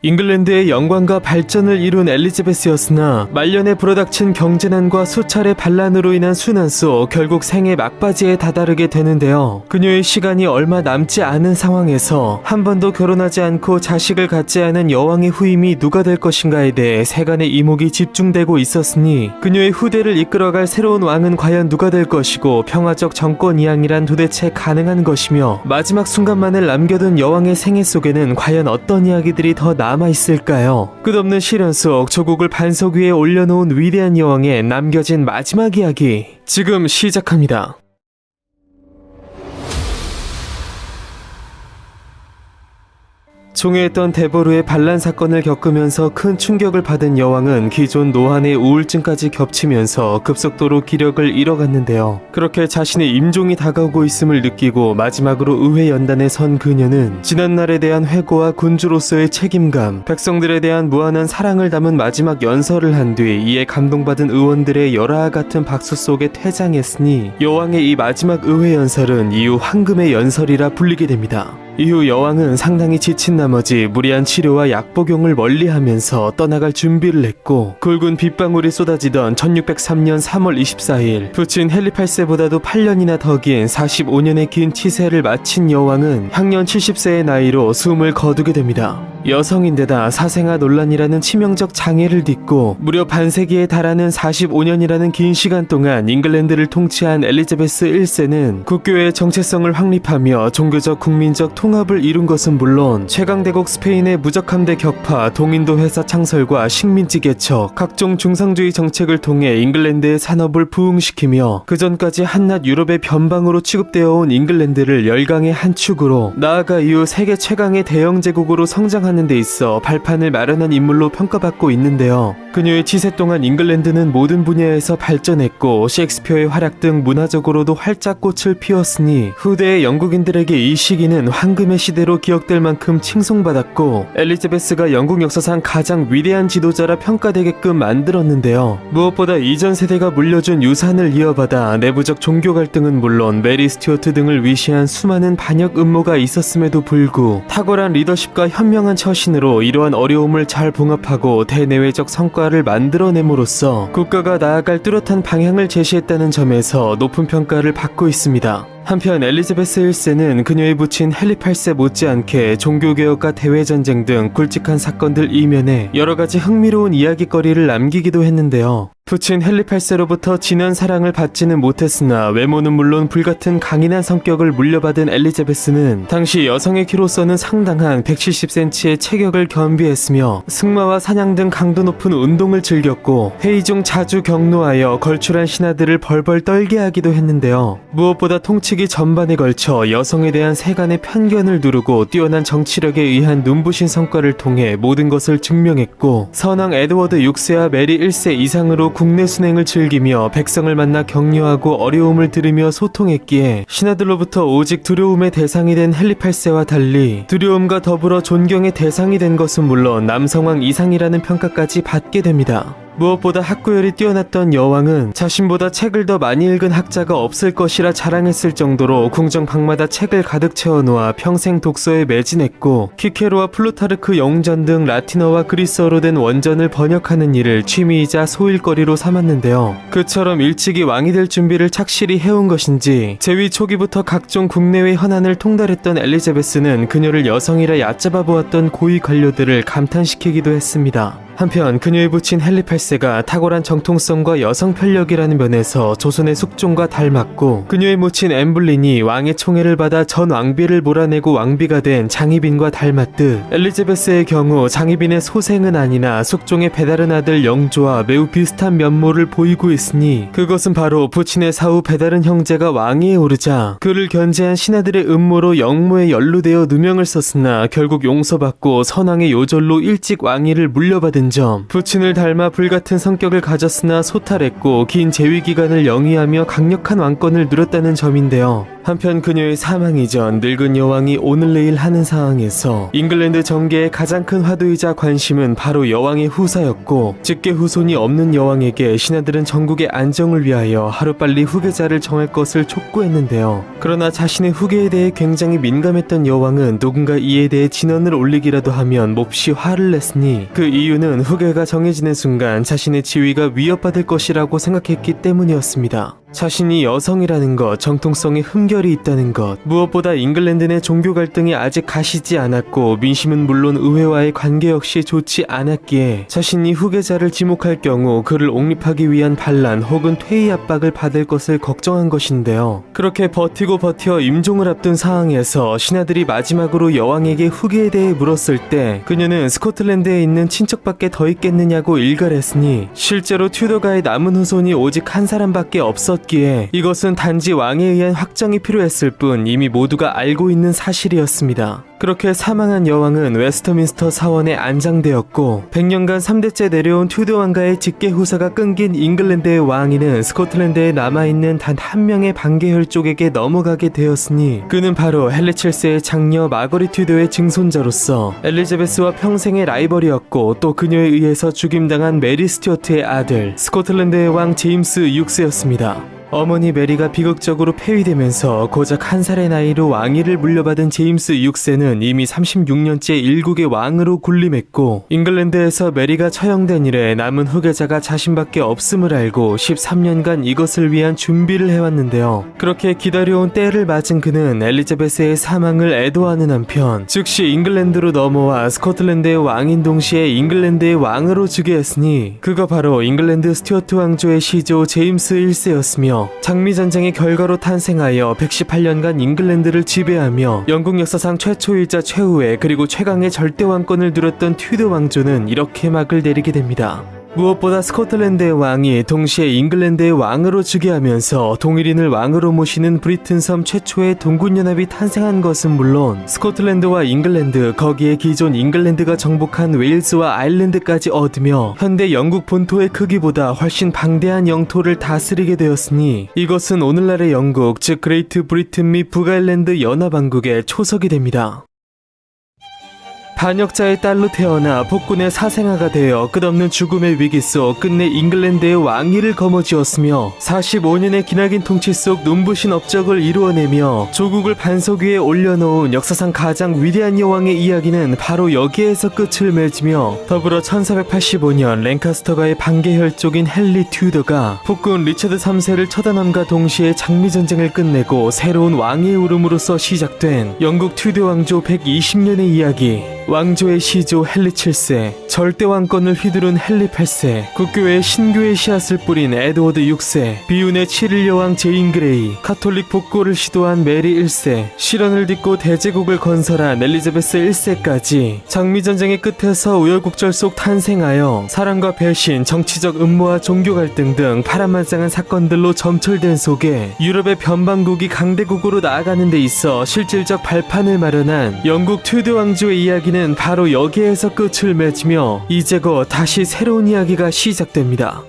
잉글랜드의 영광과 발전을 이룬 엘리자베스였으나 말년에 불어닥친 경제난과 수차례 반란으로 인한 순환 속 결국 생애 막바지에 다다르게 되는데요. 그녀의 시간이 얼마 남지 않은 상황에서 한 번도 결혼하지 않고 자식을 갖지 않은 여왕의 후임이 누가 될 것인가에 대해 세간의 이목이 집중되고 있었으니 그녀의 후대를 이끌어갈 새로운 왕은 과연 누가 될 것이고 평화적 정권 이양이란 도대체 가능한 것이며 마지막 순간만을 남겨둔 여왕의 생애 속에는 과연 어떤 이야기들이 더 남아있을까요? 끝없는 시련 속 조국을 반석 위에 올려놓은 위대한 여왕의 남겨진 마지막 이야기 지금 시작합니다. 총애했던 데보르의 반란 사건을 겪으면서 큰 충격을 받은 여왕은 기존 노환의 우울증까지 겹치면서 급속도로 기력을 잃어갔는데요. 그렇게 자신의 임종이 다가오고 있음을 느끼고 마지막으로 의회 연단에 선 그녀는 지난날에 대한 회고와 군주로서의 책임감, 백성들에 대한 무한한 사랑을 담은 마지막 연설을 한 뒤 이에 감동받은 의원들의 열화와 같은 박수 속에 퇴장했으니 여왕의 이 마지막 의회 연설은 이후 황금의 연설이라 불리게 됩니다. 이후 여왕은 상당히 지친 나머지 무리한 치료와 약 복용을 멀리하면서 떠나갈 준비를 했고 굵은 빗방울이 쏟아지던 1603년 3월 24일 부친 헨리 8세보다도 8년이나 더 긴 45년의 긴 치세를 마친 여왕은 향년 70세의 나이로 숨을 거두게 됩니다. 여성인데다 사생아 논란이라는 치명적 장애를 딛고 무려 반세기에 달하는 45년이라는 긴 시간 동안 잉글랜드를 통치한 엘리자베스 1세는 국교의 정체성을 확립하며 종교적 국민적 통합을 이룬 것은 물론 최강대국 스페인의 무적함대 격파, 동인도 회사 창설과 식민지 개척, 각종 중상주의 정책을 통해 잉글랜드의 산업을 부흥시키며 그전까지 한낱 유럽의 변방으로 취급되어 온 잉글랜드를 열강의 한 축으로 나아가 이후 세계 최강의 대영 제국으로 성장하는 데 있어 발판을 마련한 인물로 평가받고 있는데요. 그녀의 치세 동안 잉글랜드는 모든 분야에서 발전했고 셰익스피어의 활약 등 문화적으로도 활짝 꽃을 피웠으니 후대의 영국인들에게 이 시기는 황금의 시대로 기억될 만큼 칭송받았고 엘리자베스가 영국 역사상 가장 위대한 지도자라 평가되게끔 만들었는데요. 무엇보다 이전 세대가 물려준 유산을 이어받아 내부적 종교 갈등은 물론 메리 스튜어트 등을 위시한 수많은 반역 음모가 있었음에도 불구 탁월한 리더십과 현명한 처신으로 이러한 어려움을 잘 봉합하고 대내외적 성과를 만들어냄으로써 국가가 나아갈 뚜렷한 방향을 제시했다는 점에서 높은 평가를 받고 있습니다. 한편 엘리자베스 1세는 그녀의 부친 헨리 8세 못지않게 종교개혁과 대외전쟁 등 굵직한 사건들 이면에 여러가지 흥미로운 이야기거리를 남기기도 했는데요. 부친 헨리 8세로부터 진한 사랑을 받지는 못했으나 외모는 물론 불같은 강인한 성격을 물려받은 엘리자베스는 당시 여성의 키로서는 상당한 170cm의 체격을 겸비했으며 승마와 사냥 등 강도 높은 운동을 즐겼고 회의 중 자주 격노하여 걸출한 신하들을 벌벌 떨게 하기도 했는데요. 무엇보다 통치기 전반에 걸쳐 여성에 대한 세간의 편견을 누르고 뛰어난 정치력에 의한 눈부신 성과를 통해 모든 것을 증명했고 선왕 에드워드 6세와 메리 1세 이상으로 국내 순행을 즐기며 백성을 만나 격려하고 어려움을 들으며 소통했기에 신하들로부터 오직 두려움의 대상이 된 헨리 8세와 달리 두려움과 더불어 존경의 대상이 된 것은 물론 남성왕 이상이라는 평가까지 받게 됩니다. 무엇보다 학구열이 뛰어났던 여왕은 자신보다 책을 더 많이 읽은 학자가 없을 것이라 자랑했을 정도로 궁정 방마다 책을 가득 채워놓아 평생 독서에 매진했고 키케로와 플루타르크 영웅전 등 라틴어와 그리스어로 된 원전을 번역하는 일을 취미이자 소일거리로 삼았는데요. 그처럼 일찍이 왕이 될 준비를 착실히 해온 것인지 재위 초기부터 각종 국내외 현안을 통달했던 엘리자베스는 그녀를 여성이라 얕잡아 보았던 고위 관료들을 감탄시키기도 했습니다. 한편 그녀의 부친 헨리 8세가 탁월한 정통성과 여성 편력이라는 면에서 조선의 숙종과 닮았고 그녀의 모친 엠블린이 왕의 총애를 받아 전 왕비를 몰아내고 왕비가 된 장희빈과 닮았듯 엘리자베스의 경우 장희빈의 소생은 아니나 숙종의 배다른 아들 영조와 매우 비슷한 면모를 보이고 있으니 그것은 바로 부친의 사후 배다른 형제가 왕위에 오르자 그를 견제한 신하들의 음모로 영모에 연루되어 누명을 썼으나 결국 용서받고 선왕의 요절로 일찍 왕위를 물려받은 있다는 점. 부친을 닮아 불같은 성격을 가졌으나 소탈했고 긴 재위 기간을 영위하며 강력한 왕권을 누렸다는 점인데요. 한편 그녀의 사망 이전 늙은 여왕이 오늘 내일 하는 상황에서 잉글랜드 정계의 가장 큰 화두이자 관심은 바로 여왕의 후사였고, 직계 후손이 없는 여왕에게 신하들은 전국의 안정을 위하여 하루빨리 후계자를 정할 것을 촉구했는데요. 그러나 자신의 후계에 대해 굉장히 민감했던 여왕은 누군가 이에 대해 진언을 올리기라도 하면 몹시 화를 냈으니, 그 이유는 후계가 정해지는 순간 자신의 지위가 위협받을 것이라고 생각했기 때문이었습니다. 자신이 여성이라는 것, 정통성에 흠결이 있다는 것, 무엇보다 잉글랜드 내 종교 갈등이 아직 가시지 않았고 민심은 물론 의회와의 관계 역시 좋지 않았기에 자신이 후계자를 지목할 경우 그를 옹립하기 위한 반란 혹은 퇴위 압박을 받을 것을 걱정한 것인데요. 그렇게 버티고 버텨 임종을 앞둔 상황에서 신하들이 마지막으로 여왕에게 후계에 대해 물었을 때 그녀는 스코틀랜드에 있는 친척밖에 더 있겠느냐고 일갈했으니, 실제로 튜더가의 남은 후손이 오직 한 사람밖에 없었기에 이것은 단지 왕에 의한 확정이 필요했을 뿐 이미 모두가 알고 있는 사실이었습니다. 그렇게 사망한 여왕은 웨스터민스터 사원에 안장되었고, 100년간 3대째 내려온 튜더 왕가의 직계 후사가 끊긴 잉글랜드의 왕위는 스코틀랜드에 남아있는 단 한 명의 반계 혈족에게 넘어가게 되었으니, 그는 바로 헨리 7세의 장녀 마거리 튜더의 증손자로서 엘리자베스와 평생의 라이벌이었고, 또 그녀에 의해서 죽임당한 메리 스튜어트의 아들 스코틀랜드의 왕 제임스 6세였습니다. 어머니 메리가 비극적으로 폐위되면서 고작 1살의 나이로 왕위를 물려받은 제임스 6세는 이미 36년째 일국의 왕으로 군림했고, 잉글랜드에서 메리가 처형된 이래 남은 후계자가 자신밖에 없음을 알고 13년간 이것을 위한 준비를 해왔는데요. 그렇게 기다려온 때를 맞은 그는 엘리자베스의 사망을 애도하는 한편 즉시 잉글랜드로 넘어와 스코틀랜드의 왕인 동시에 잉글랜드의 왕으로 즉위했으니, 그가 바로 잉글랜드 스튜어트 왕조의 시조 제임스 1세였으며 장미전쟁의 결과로 탄생하여 118년간 잉글랜드를 지배하며 영국 역사상 최초이자 최후의 그리고 최강의 절대왕권을 누렸던 튜더 왕조는 이렇게 막을 내리게 됩니다. 무엇보다 스코틀랜드의 왕이 동시에 잉글랜드의 왕으로 즉위하면서 동일인을 왕으로 모시는 브리튼 섬 최초의 동군연합이 탄생한 것은 물론, 스코틀랜드와 잉글랜드, 거기에 기존 잉글랜드가 정복한 웨일스와 아일랜드까지 얻으며 현대 영국 본토의 크기보다 훨씬 방대한 영토를 다스리게 되었으니, 이것은 오늘날의 영국, 즉 그레이트 브리튼 및 북아일랜드 연합왕국의 초석이 됩니다. 반역자의 딸로 태어나 폭군의 사생아가 되어 끝없는 죽음의 위기 속 끝내 잉글랜드의 왕위를 거머쥐었으며 45년의 기나긴 통치 속 눈부신 업적을 이루어내며 조국을 반석 위에 올려놓은 역사상 가장 위대한 여왕의 이야기는 바로 여기에서 끝을 맺으며, 더불어 1485년 랭카스터가의 반계 혈족인 헨리 튜더가 폭군 리처드 3세를 처단함과 동시에 장미전쟁을 끝내고 새로운 왕의 울음으로써 시작된 영국 튜더 왕조 120년의 이야기. 왕조의 시조 헨리 7세, 절대왕권을 휘두른 헨리 8세, 국교의 신교의 씨앗을 뿌린 에드워드 6세, 비운의 7일 여왕 제인 그레이, 카톨릭 복고를 시도한 메리 1세, 실현을 딛고 대제국을 건설한 엘리자베스 1세까지 장미전쟁의 끝에서 우여곡절 속 탄생하여 사랑과 배신, 정치적 음모와 종교 갈등 등 파란만장한 사건들로 점철된 속에 유럽의 변방국이 강대국으로 나아가는 데 있어 실질적 발판을 마련한 영국 튜더 왕조의 이야기는 바로 여기에서 끝을 맺으며 이제 곧 다시 새로운 이야기가 시작됩니다.